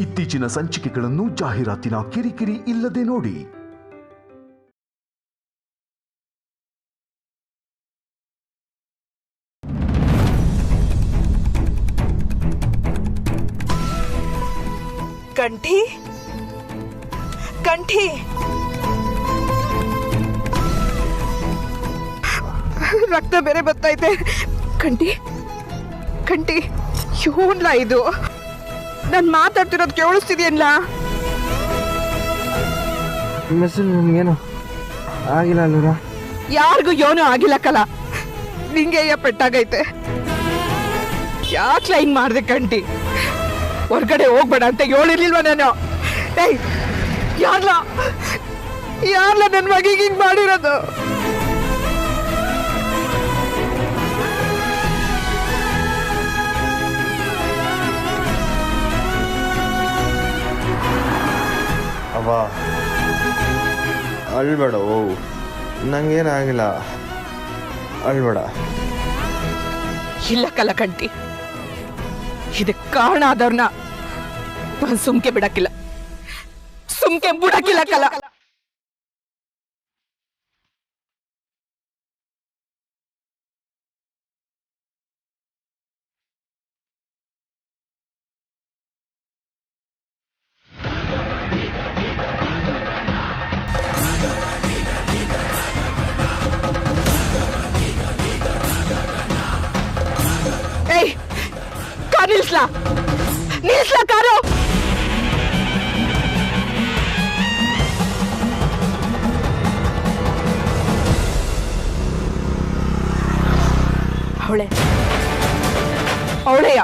ಇತ್ತೀಚಿನ ಸಂಚಿಕೆಗಳನ್ನು ಜಾಹೀರಾತಿನ ಕಿರಿಕಿರಿ ಇಲ್ಲದೆ ನೋಡಿ. ಕಂಠಿ ಕಂಠಿ ರಕ್ತ ಬೇರೆ ಬರ್ತೈತೆ. ಕಂಠಿ ಕಂಠಿ ಇವನ್ಲ ಇದು ನಾನು ಮಾತಾಡ್ತಿರೋದು ಕೇಳಿಸ್ತಿದೆಯಲ್ಲ? ನಿಮ್ಗೇನು ಆಗಿಲ್ಲ ಅಲ್ವರ? ಯಾರಿಗೂ ಏನೂ ಆಗಿಲ್ಲ ಕಲ, ನಿಂಗೆ ಪೆಟ್ಟಾಗೈತೆ. ಯಾಕೆ ಲೈನ್ ಮಾಡಿದೆ ಕಂಠಿ? ಹೊರ್ಗಡೆ ಹೋಗ್ಬೇಡ ಅಂತ ಹೇಳಿರ್ಲಿಲ್ವ ನಾನು? ಯಾರ್ಲ ನನ್ನ ಮಗಿಗೆ ಹಿಂಗ್ ಮಾಡಿರೋದು? ಅವ್ವ ಅಳ್ಬೇಡ, ಓ ನಂಗೇನಾಗಿಲ್ಲ, ಅಳ್ಬೇಡ. ಇಲ್ಲ ಕಲ ಕಂಠಿ, ಇದಕ್ಕೆ ಕಾರಣ ಆದವ್ರನ್ನ ನಾನು ಸುಮ್ಕೆ ಬಿಡಕ್ಕಿಲ್ಲ ಕಲ. ಏಯ್, ಕಾರ್ ನಿಲ್ಸ್ಲಾ ಕಾರು. ಅವಳೆಯ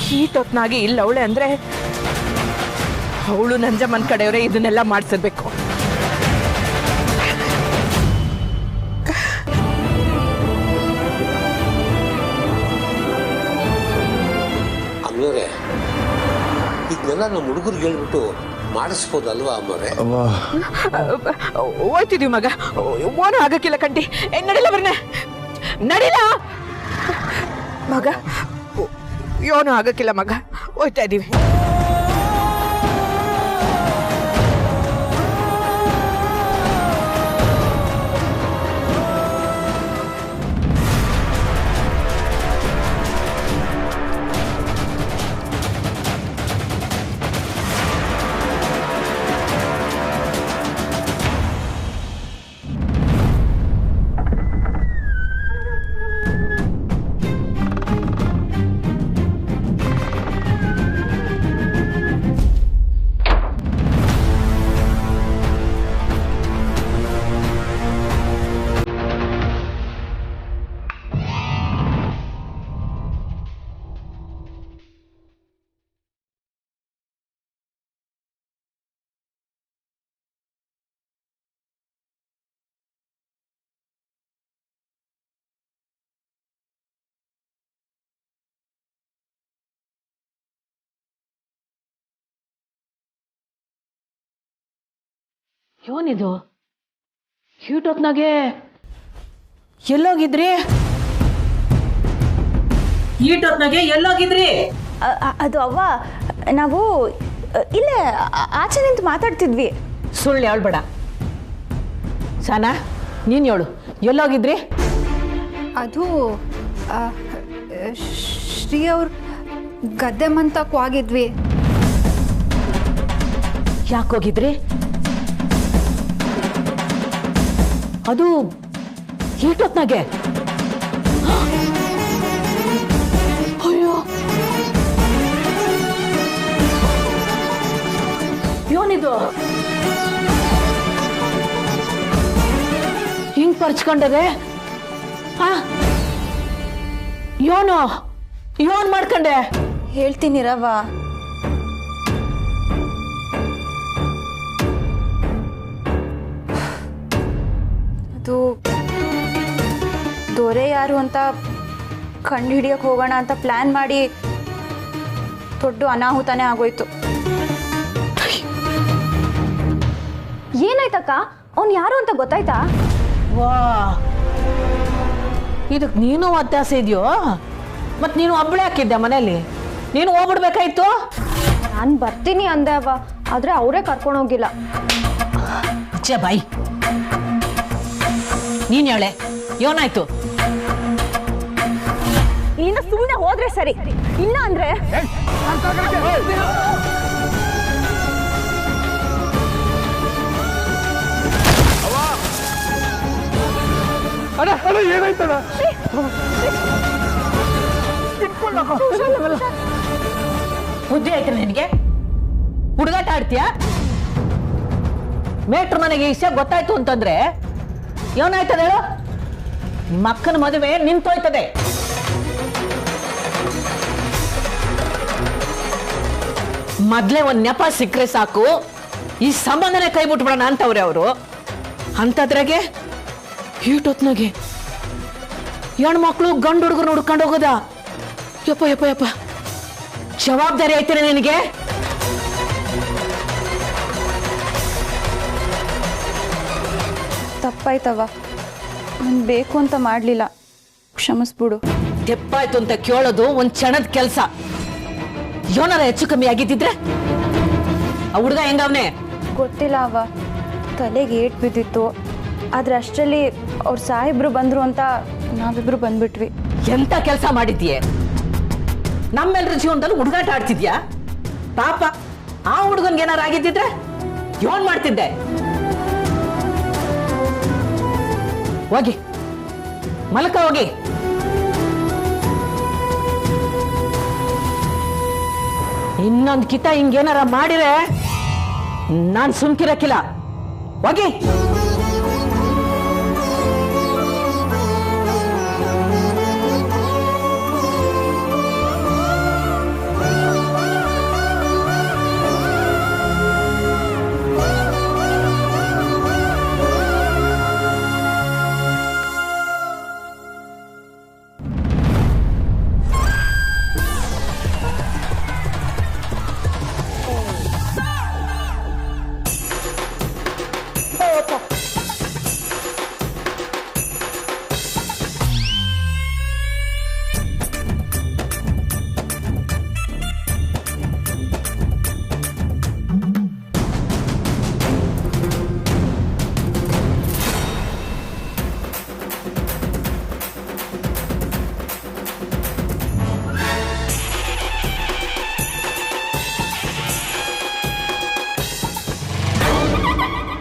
ಹೀಟೊತ್ನಾಗಿ ಇಲ್ಲ ಅವಳೆ ಅಂದ್ರೆ ಅವಳು ನಂಜಮ್ಮನ್ ಕಡೆಯವರೇ ಇದನ್ನೆಲ್ಲ ಮಾಡ್ಸಿರ್ಬೇಕು. ಅಮ್ಮನವ್ರೆ, ಇದನ್ನೆಲ್ಲ ನಮ್ಮ ಹುಡುಗರಿಗೆ ಹೇಳ್ಬಿಟ್ಟು ಮಾಡಿಸ್ಬೋದಲ್ವಾ ಅಮ್ಮವ್ರೆ? ಹೋಯ್ತಿದೀವಿ ಮಗ, ಓನು ಆಗಕ್ಕಿಲ್ಲ ಕಂಠಿ. ನಡಿಲ್ಲ ಬರ್ನೆ, ನಡಿಲ್ಲ ಮಗ, ಏನೂ ಆಗಕ್ಕಿಲ್ಲ ಮಗ, ಹೋಯ್ತಾ ಇದೀವಿ. ಏನಿದು ಹೀಟೊತ್ನಾಗೆ ಎಲ್ಲೋಗಿದ್ರಿ? ಅದು ಅವ್ವ, ನಾವು ಇಲ್ಲೇ ಆಚೆ ನಿಂತು ಮಾತಾಡ್ತಿದ್ವಿ. ಸುಳ್ಳು ಹೇಳ್ಬೇಡ ಸಾನಾ, ನೀನು ಹೇಳು, ಎಲ್ಲೋಗಿದ್ರಿ? ಅದು ಶ್ರೀ ಅವ್ರ ಗದ್ದೆ ಮಂತಕ್ಕೆ ಹೋಗಿದ್ವಿ. ಯಾಕೋಗಿದ್ರಿ? ಅದು ಹೀಟೊತ್ನಾಗೆ? ಅಯ್ಯೋ, ಏನಿದು ಹಿಂಗ್ ಪರ್ಚ್ಕೊಂಡದೆ? ಯೋನ್ ಮಾಡ್ಕೊಂಡೆ? ಹೇಳ್ತೀನಿ ರವ. ಅದು ದೊರೆ ಯಾರು ಅಂತ ಕಂಡು ಹಿಡಿಯಕ್ಕೆ ಹೋಗೋಣ ಅಂತ ಪ್ಲಾನ್ ಮಾಡಿ ದೊಡ್ಡ ಅನಾಹುತನೇ ಆಗೋಯ್ತು. ಏನಾಯ್ತಕ್ಕ? ಅವ್ನು ಯಾರು ಅಂತ ಗೊತ್ತಾಯ್ತಾ? ವಾ, ಇದಕ್ಕೆ ನೀನು ಒತ್ತಾಸೆ ಇದೆಯೋ? ಮತ್ತು ನೀನು ಒಬ್ಬಳೇ ಹಾಕಿದ್ದೆ ಮನೇಲಿ? ನೀನು ಹೋಗ್ಬಿಡ್ಬೇಕಾಯ್ತು. ನಾನು ಬರ್ತೀನಿ ಅಂದೆ ಅವ್ವ, ಆದ್ರೆ ಅವರೇ ಕರ್ಕೊಂಡೋಗಿಲ್ಲ. ಛೇ ಬಾಯ್, ನೀನ್ ಹೇಳೆ ಏನಾಯ್ತು? ಇಲ್ಲಿಂದ ಸುಮ್ಮನೆ ಹೋದ್ರೆ ಸರಿ, ಇಲ್ಲ ಅಂದ್ರೆ ಏನಾಯ್ತದ? ಬುದ್ಧಿ ಆಯ್ತು ನಿನಗೆ? ಹುಡುಗಾಟ ಆಡ್ತೀಯ? ಮೇಟ್ರ್ ಮನೆಗೆ ವಿಷಯ ಗೊತ್ತಾಯ್ತು ಅಂತಂದ್ರೆ ಏನಾಯ್ತದ ಹೇಳು? ನಿಮ್ಮ ಅಕ್ಕನ ಮದುವೆ ನಿಂತೋಯ್ತದೆ. ಮೊದ್ಲೇ ಒಂದ್ ನೆಪ ಸಿಕ್ಕರೆ ಸಾಕು, ಈ ಸಂಬಂಧನೇ ಕೈ ಬಿಟ್ಬಿಡೋಣ ಅಂತವ್ರೆ ಅವರು. ಅಂತದ್ರಾಗೆ ಈಟೊತ್ನಾಗೆ ಹೆಣ್ಮಕ್ಳು ಗಂಡು ಹುಡುಗರು ಹುಡ್ಕೊಂಡು ಹೋಗೋದ? ಯಪ್ಪ ಯಪ್ಪ ಯಪ್ಪ, ಜವಾಬ್ದಾರಿ ಆಯ್ತೀರ ನಿನಗೆ? ತಪ್ಪಾಯ್ತವ, ನಾನು ಬೇಕು ಅಂತ ಮಾಡಲಿಲ್ಲ, ಕ್ಷಮಿಸ್ಬಿಡು. ತೆಪ್ಪಾಯ್ತು ಅಂತ ಕೇಳೋದು ಒಂದ್ ಕ್ಷಣದ ಕೆಲಸ. ಏನಾರ ಹೆಚ್ಚು ಕಮ್ಮಿ ಆಗಿದ್ದಿದ್ರೆ ಆ ಹುಡುಗ ಹೆಂಗವ್ನೆ? ಗೊತ್ತಿಲ್ಲ ಅವ, ತಲೆಗೆ ಏಟ್ ಬಿದ್ದಿತ್ತು. ಆದ್ರೆ ಅಷ್ಟರಲ್ಲಿ ಅವ್ರ ಸಾಹೇಬ್ರು ಬಂದ್ರು ಅಂತ ನಾವಿಬ್ರು ಬಂದ್ಬಿಟ್ವಿ. ಎಂತ ಕೆಲಸ ಮಾಡಿದ್ಯೆ? ನಮ್ಮೆಲ್ಲರ ಜೀವನದಲ್ಲಿ ಹುಡುಗಾಟ ಆಡ್ತಿದ್ಯಾ? ಪಾಪ ಆ ಹುಡುಗನ್ಗೆ ಏನಾರ ಆಗಿದ್ದಿದ್ರೆ ಏನ್ ಮಾಡ್ತಿದ್ದೆ? ಹೋಗಿ ಮಲ್ಕ, ಹೋಗಿ. ಇನ್ನೊಂದ್ ಕಿತ ಹಿಂಗೇನಾರ ಮಾಡಿದ್ರೆ ನಾನ್ ಸುಮ್ಕಿರಕ್ಕಿಲ್ಲ. ಹೋಗಿ.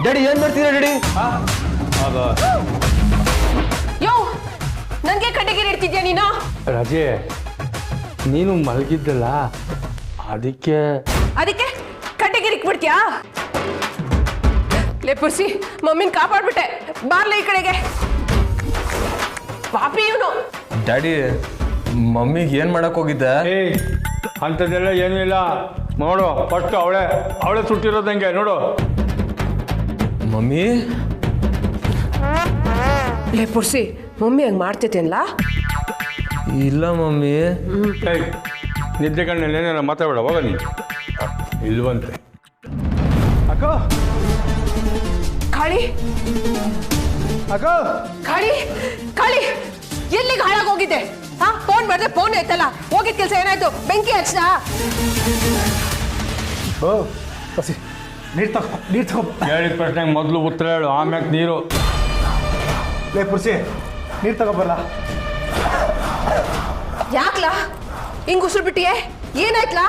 ಡ್ಯಾಡಿ ಏನ್ ಮಾಡ್ತಿದ್ದೀರಾ ಡ್ಯಾಡಿ? ಯೋ, ನನ್ಗೆ ಕಡ್ಡೆಗೀರು ಇಡ್ತಿದ್ಯಾ ನೀನು? ರಾಜೇ, ನೀನು ಮಲಗಿದ್ದಲ್ಲ, ಅದಕ್ಕೆ ಕಡ್ಡೆಗೀರು ಇಕ್ಬಿಡ್ತೀಯಾ? ಲೇ ಪುರ್ಸಿ, ಮಮ್ಮಿನ ಕಾಪಾಡ್ಬಿಟ್ಟೆ. ಬಾರ್ಲೆ ಈ ಕಡೆಗೆ. ಪಾಪಿ ಇವನು. ಡ್ಯಾಡಿ, ಮಮ್ಮಿಗೆ ಏನ್ ಮಾಡಕ್ ಹೋಗಿದ್ದೆ? ಅಂಥದ್ದೆಲ್ಲ ಏನೂ ಇಲ್ಲ. ನೋಡು, ಫಸ್ಟ್ ಅವಳೇ ಸುಟ್ಟಿರೋದಂಗೆ ನೋಡು. ಮಮ್ಮಿ ಲೇ ಪುರ್ಸಿ, ಮಮ್ಮಿ ಹಂಗೆ ಮಾಡ್ತೈತೇನಲ್ಲ? ಇಲ್ಲ ಮಮ್ಮಿ. ನಿದ್ದೆ ಕಣ್ಣಲ್ಲಿ ಏನೇನ ಮಾತಾಡಬೇಡ, ಹೋಗ ನೀ. ಇಲ್ವಂತೆ ಅಕ್ಕ. ಕಾಳಿ ಅಕ್ಕ, ಕಾಳಿ ಎಲ್ಲಿಗೆ ಹಾಳಾಗೋಗಿದ್ದೆ? ಹಾ, ಫೋನ್ ಮಾಡಿದ್ರೆ ಫೋನ್ ಆಯ್ತಲ್ಲ, ಹೋಗಿದ್ ಕೆಲಸ ಏನಾಯ್ತು? ಬೆಂಕಿ ಹಚ್ಚ. ಓ ಬಸಿ, ನೀರು ತಗೋ. ಹೇಳಿದ ಪ್ರಶ್ನೆಗೆ ಮೊದಲು ಉತ್ತರ ಹೇಳು, ಆಮ್ಯಾಕೆ ನೀರು. ಲೇ ಪುರ್ಸಿ, ನೀರು ತಗೋಬಲ್ಲ. ಯಾಕ್ಲಾ ಹಿಂಗ್ ಉಸಿರು ಬಿಟ್ಟಿಯೇ? ಏನಾಯ್ತಲಾ?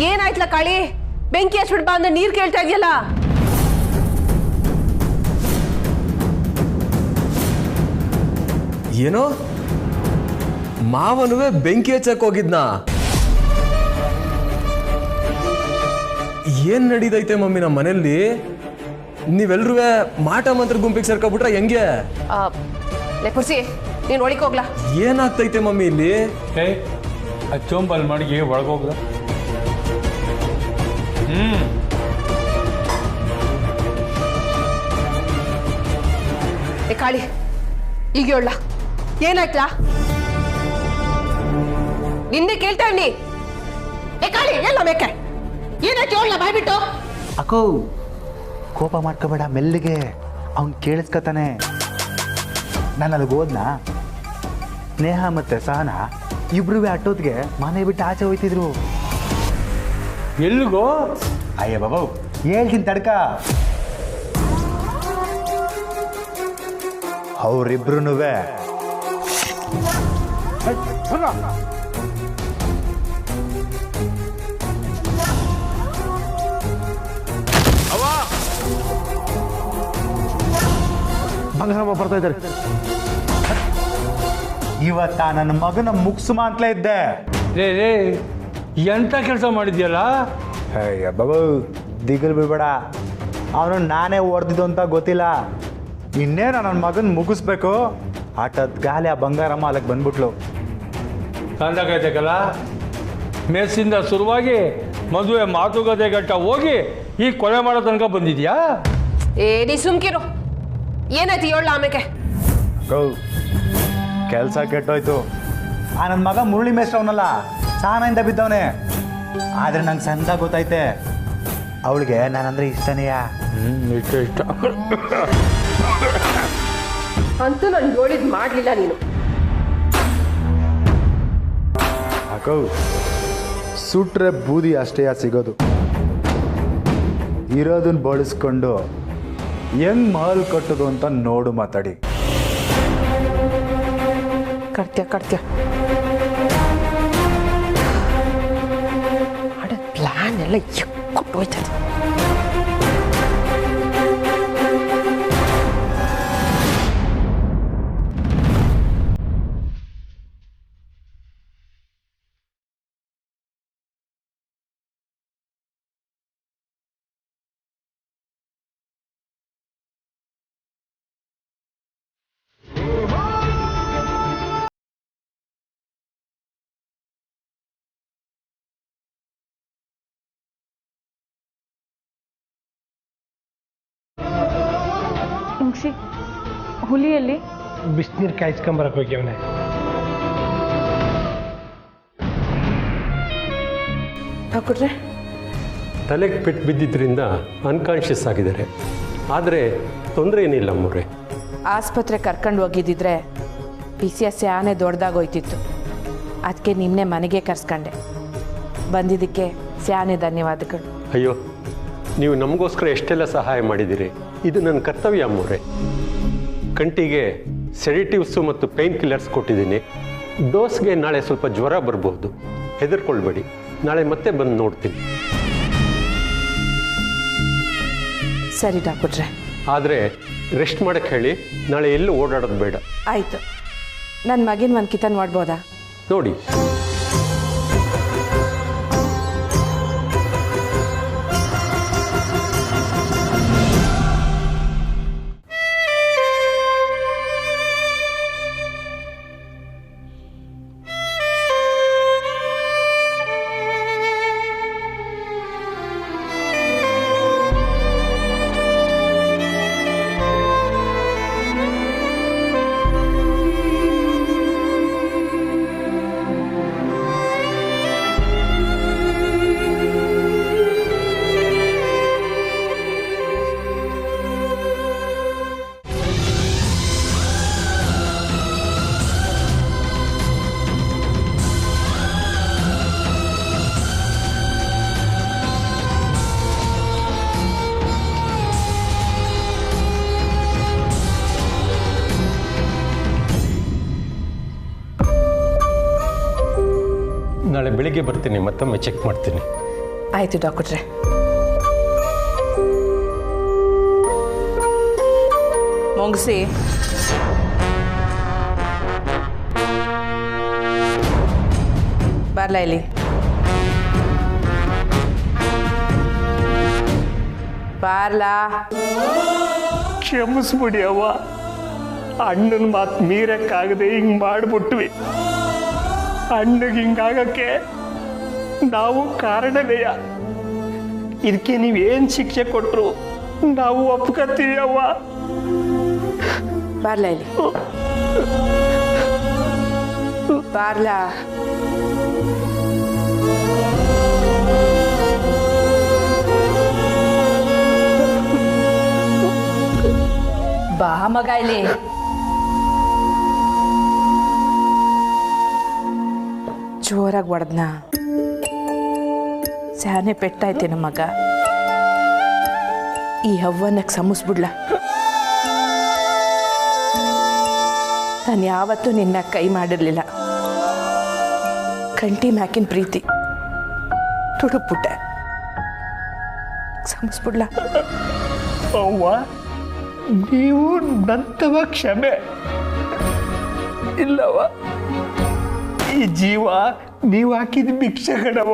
ಏನಾಯ್ತಲ ಕಾಳಿ? ಬೆಂಕಿ ಹಚ್ಬಿಡ್ಬಾ ಅಂದ್ರೆ ನೀರ್ ಕೇಳ್ತಾ ಇದೆಯಲ್ಲ. ಏನೋ ಮಾವನುವೆ ಬೆಂಕಿ ಹಚ್ಚಕ್ ಹೋಗಿದ್ನಾ? ಏನ್ ನಡೀತೈತೆ ಮಮ್ಮಿ ನಮ್ಮ ಮನೆಯಲ್ಲಿ? ನೀವೆಲ್ರೂ ಮಾಟ ಮಂತ್ರ ಗುಂಪಿಗೆ ಸೇರ್ಕೊಬಿಟ್ರೆ ಹೆಂಗೆ? ಪುರ್ಸಿ, ನೀನ್ ಒಳಗೆ ಹೋಗ್ಲಾ? ಏನಾಗ್ತೈತೆ ಮಮ್ಮಿ ಇಲ್ಲಿ? ಚೋಂಬಲ್ ಮಾಡಿ ಒಳಗೋಗ್ದ. ಕಾಳಿ, ಈಗ ಹೇಳ, ಏನಾಯ್ತಲಾ? ನಿನ್ನೆ ಕೇಳ್ತಾ ಇವ್ನಿ. ಕಾಳಿ, ಎಲ್ಲ ಮೇಕೆ ಏನಾಯ್ತು ಹೇಳ, ಬಾಯ್ಬಿಟ್ಟು. ಅಕ್ಕೋ, ಕೋಪ ಮಾಡ್ಕೋಬೇಡ, ಮೆಲ್ಲಿಗೆ, ಅವ್ನು ಕೇಳಿಸ್ಕೊತಾನೆ. ನಾನು ಅಲ್ಲಿಗೆ ಹೋದ್ನಾ ನೇಹ ಮತ್ತು ಸಹನ ಇಬ್ರು ಅಟ್ಟೋದ್ಗೆ ಮನೆ ಬಿಟ್ಟು ಆಚೆ ಹೋಯ್ತಿದ್ರು. ಎಲ್ಲಿಗೋ? ಅಯ್ಯ ಬಾಬು ಹೇಳ್ತೀನಿ ತಡ್ಕ. ಅವರಿಬ್ರು ಬಂಗಾರಮ್ಮ ಬರ್ತಾ ಇದ್ದಾರೆ. ಇವತ್ತ ನನ್ನ ಮಗನ ಮುಗ್ಸುಮ ಅಂತಲೇ ಇದ್ದೆ. ರೇ ಎಂಥ ಕೆಲಸ ಮಾಡಿದ್ಯಲ್ಲ? ಅಯ್ಯ ಬಾಬು ದಿಗಲ್ ಬಿಡ್ಬೇಡ, ಅವನು ನಾನೇ ಹೊಡೆದಿದ್ದು ಅಂತ ಗೊತ್ತಿಲ್ಲ. ಇನ್ನೇನು ನನ್ನ ಮಗನ ಮುಗಿಸ್ಬೇಕು. ಆಟದ ಗಾಲಿ ಆ ಬಂಗಾರಮ್ಮ ಅಲ್ಲಿಗೆ ಬಂದ್ಬಿಟ್ಲು. ಕಂದಾಗೈತಕ್ಕಲ್ಲ, ಮೇಸಿಂದ ಶುರುವಾಗಿ ಮದುವೆ ಮಾತುಕತೆ ಗಟ್ಟ ಹೋಗಿ ಈ ಕೊಲೆ ಮಾಡೋ ತನಕ ಬಂದಿದ್ಯಾ? ನೀ ಸುಮ್ಕಿರು. ಏನಾಯ್ತು ಹೇಳ ಆಮೇಲೆ? ಕೆಲಸ ಕೆಟ್ಟೋಯ್ತು. ಆ ನನ್ನ ಮಗ ಮುರಳಿ ಮೇಷ್ಟ್ರ ಅವನಲ್ಲ, ಸಾನಿಂದ ಬಿದ್ದವನೇ. ಆದರೆ ನಂಗೆ ಸಂದ ಗೊತ್ತೈತೆ, ಅವಳಿಗೆ ನಾನಂದ್ರೆ ಇಷ್ಟನೇಯ. ಇಷ್ಟ ಅಂತೂ ನಾನು ಹೇಳಿದ್ ಮಾಡಲಿಲ್ಲ ನೀನು. ಅಕ್ಕೋ ಸುಟ್ರೆ ಬೂದಿ ಅಷ್ಟೇ ಸಿಗೋದು. ಇರೋದನ್ನ ಬಳಸ್ಕೊಂಡು ಹೆಂಗ್ ಮಹಲ್ ಕಟ್ಟೋದು ಅಂತ ನೋಡು ಮಾತಾಡಿ. ಕಟ್ತ್ಯ ಮಾಡೋ ಪ್ಲಾನ್ ಎಲ್ಲ ಕೊಟ್ಟೋಯ್ತದೆ. ಮುಗಿಸಿ ಹುಲಿಯಲ್ಲಿ ಬಿಸಿನೀರು ಕಾಯಿಸ್ಕೊಂಬರಕ್ಕೆ ಹೋಗ್ಯವನೆ. ಹಾಕೊಟ್ರೆ ತಲೆಗೆ ಪೆಟ್ಟು ಬಿದ್ದಿದ್ದರಿಂದ ಅನ್ಕಾನ್ಷಿಯಸ್ ಆಗಿದ್ದಾರೆ. ಆದರೆ ತೊಂದರೆ ಏನಿಲ್ಲ ಮುರ್ರೆ. ಆಸ್ಪತ್ರೆ ಕರ್ಕೊಂಡು ಹೋಗಿದ್ದಿದ್ರೆ PCS ಆನೆ ದೊಡ್ಡದಾಗೋಯ್ತಿತ್ತು. ಅದಕ್ಕೆ ನಿಮ್ಮನ್ನೇ ಮನೆಗೆ ಕರ್ಸ್ಕೊಂಡೆ. ಬಂದಿದ್ದಕ್ಕೆ ಸ್ಯಾನೆ ಧನ್ಯವಾದಗಳು. ಅಯ್ಯೋ, ನೀವು ನಮಗೋಸ್ಕರ ಎಷ್ಟೆಲ್ಲ ಸಹಾಯ ಮಾಡಿದ್ದೀರಿ. ಇದು ನನ್ನ ಕರ್ತವ್ಯ ಮುರ್ರೆ. ಕಂಟಿಗೆ ಸೆಡಿಟಿವ್ಸು ಮತ್ತು ಪೇಯ್ನ್ ಕಿಲ್ಲರ್ಸ್ ಕೊಟ್ಟಿದ್ದೀನಿ. ಡೋಸ್ಗೆ ನಾಳೆ ಸ್ವಲ್ಪ ಜ್ವರ ಬರಬಹುದು, ಹೆದರ್ಕೊಳ್ಬೇಡಿ. ನಾಳೆ ಮತ್ತೆ ಬಂದು ನೋಡ್ತೀನಿ. ಸರಿ ಡಾಕ್ಟ್ರೆ. ಆದರೆ ರೆಸ್ಟ್ ಮಾಡೋಕ್ಕೆ ಹೇಳಿ. ನಾಳೆ ಎಲ್ಲೂ ಓಡಾಡೋದು ಬೇಡ. ಆಯಿತು. ನನ್ನ ಮಗಿನ ಒಂದು ಕಿತನ್ ಮಾಡ್ಬೋದಾ ನೋಡಿ. ನಾಳೆ ಬೆಳಿಗ್ಗೆ ಬರ್ತೀನಿ, ಮತ್ತೊಮ್ಮೆ ಚೆಕ್ ಮಾಡ್ತೀನಿ. ಆಯಿತು ಡಾಕ್ಟ್ರೆ. ಮುಗಿಸಿ ಬರಲ ಇಲ್ಲಿ. ಬಾರ್ಲಾ. ಕ್ಷಮಿಸ್ಬಿಡಿ ಅವ್ವ, ಅಣ್ಣನ ಮಾತು ಮೀರಕ್ಕಾಗದೆ ಹಿಂಗೆ ಮಾಡಿಬಿಟ್ವಿ. ಅಣ್ಣಗೆ ಹಿಂಗಾಗಕ್ಕೆ ನಾವು ಕಾರಣವೇಯ. ಇದಕ್ಕೆ ನೀವೇನು ಶಿಕ್ಷೆ ಕೊಟ್ಟರು ನಾವು ಒಪ್ಕೊತೀವಿ ಅವ್ವ. ಬಾರ್ಲಾ ಇಲ್ಲಿ. ಬಾರ್ಲಾ. ಬಾ ಮಗ ಇಲ್ಲಿ. ಜೋರಾಗಿ ಹೊಡೆದ್ನ? ಸ್ಯಾನೆ ಪೆಟ್ಟಾಯ್ತೇನ ಮಗ? ಈ ಹವ್ವನಕ್ಕೆ ಸಮಿಸ್ಬಿಡ್ಲ? ನಾನು ಯಾವತ್ತೂ ನಿನ್ನ ಕೈ ಮಾಡಿರಲಿಲ್ಲ. ಕಂಟಿ ಮ್ಯಾಕಿನ ಪ್ರೀತಿ ತುಡುಕ್ಬಿಟ್ಟೆ. ಸಮಿಸ್ಬಿಡ್ಲ? ಅವ್ವ, ನೀವು ನಂತವ ಕ್ಷಮೆ ಇಲ್ಲವ. ಈ ಜೀವ ನೀವು ಹಾಕಿದ ಭಿಕ್ಷೆ ಕಣವ.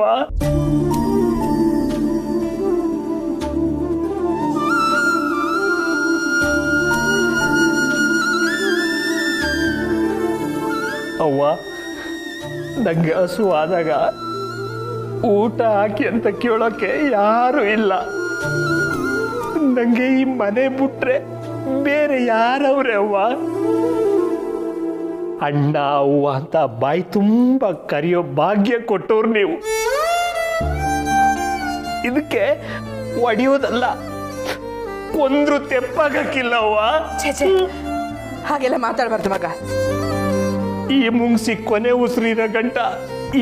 ಅವ್ವ, ನಂಗೆ ಹಸು ಆದಾಗ ಊಟ ಹಾಕಿ ಅಂತ ಕೇಳೋಕೆ ಯಾರು ಇಲ್ಲ. ನಂಗೆ ಈ ಮನೆ ಬಿಟ್ರೆ ಬೇರೆ ಯಾರವ್ರೆ ಅವ್ವ? ಅಣ್ಣ ಅವ್ವ ಅಂತ ಬಾಯಿ ತುಂಬ ಕರೆಯೋ ಭಾಗ್ಯ ಕೊಟ್ಟವ್ರು ನೀವು. ಇದಕ್ಕೆ ಒಡೆಯೋದಲ್ಲ, ಕೊಂದ್ರು ತೆಪ್ಪಾಗಕ್ಕಿಲ್ಲವ್ವ. ಹಾಗೆಲ್ಲ ಮಾತಾಡ್ಬಾರ್ದು ಮಗ. ಈ ಮುಂಗ್ಸಿ ಕೊನೆ ಉಸಿರಿರೋ ಗಂಟ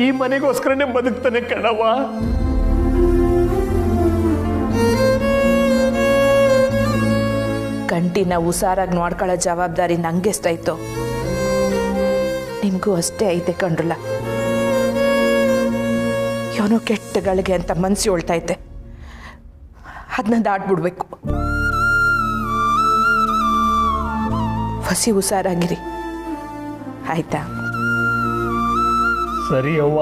ಈ ಮನೆಗೋಸ್ಕರನೇ ಬದುಕ್ತಾನೆ ಕಣವ್ವ. ಗಂಟಿನ ಹುಷಾರಾಗಿ ನೋಡ್ಕೊಳ್ಳೋ ಜವಾಬ್ದಾರಿ ನಂಗೆಷ್ಟಾಯ್ತು, ನಿಮಗೂ ಅಷ್ಟೇ ಐತೆ ಕಣ್ರಲ್ಲ. ಏನೋ ಕೆಟ್ಟಗಳಿಗೆ ಅಂತ ಮನ್ಸು ಹೇಳ್ತೈತೆ, ಅದನ್ನ ದಾಟ್ಬಿಡ್ಬೇಕು. ಹಸಿ ಹುಷಾರಾಗಿರಿ, ಆಯ್ತಾ? ಸರಿ ಅವ್ವ.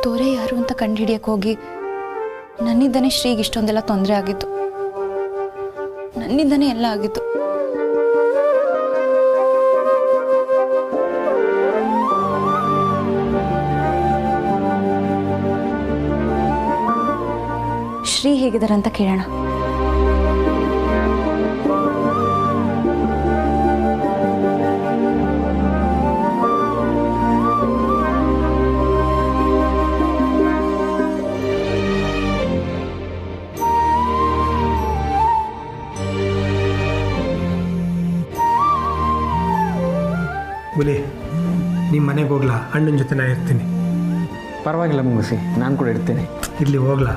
ತೋರೆ ಯಾರು ಅಂತ ಕಂಡುಹಿಡಿಯಕ್ಕೆ ಹೋಗಿ ನನ್ನಿಂದನೇ ಶ್ರೀಗೆ ಇಷ್ಟೊಂದೆಲ್ಲ ತೊಂದರೆ ಆಗಿತ್ತು. ನನ್ನಿಂದನೇ ಎಲ್ಲ ಆಗಿತ್ತು. ಶ್ರೀ ಹೇಗಿದ್ದಾರಂತ ಕೇಳೋಣ. ಹುಲಿ, ನಿಮ್ಮ ಮನೆಗೆ ಹೋಗ್ಲಾ? ಅಣ್ಣನ ಜೊತೆ ನಾನು ಇರ್ತೀನಿ. ಪರವಾಗಿಲ್ಲ ಮುಂಗುಸಿ, ನಾನು ಕೂಡ ಇರ್ತೀನಿ. ಇಲ್ಲಿ ಹೋಗ್ಲಾ?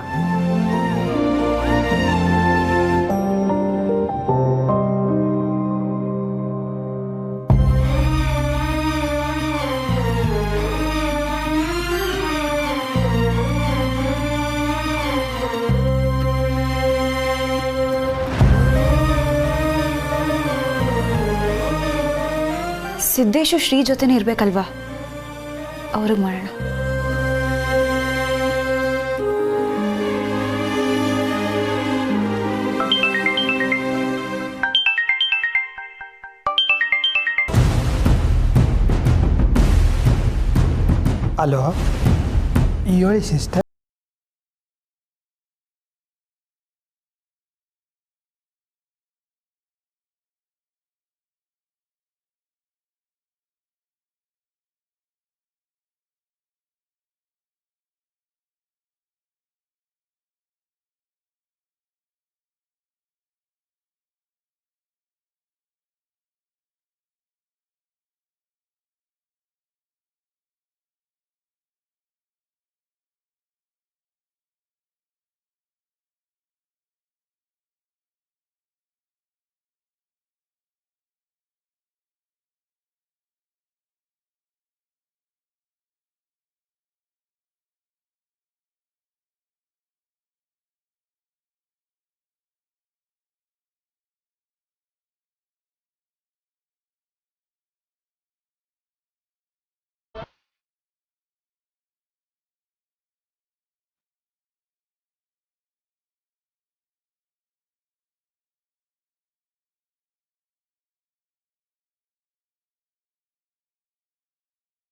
ಸಿದ್ದೇಶು ಶ್ರೀ ಜೊತೆನೇ ಇರ್ಬೇಕಲ್ವಾ? ಅವ್ರಿಗೆ ಮಾಡೋಣ. ಹಲೋ, ಹೇಳಿ ಸಿಸ್ಟರ್.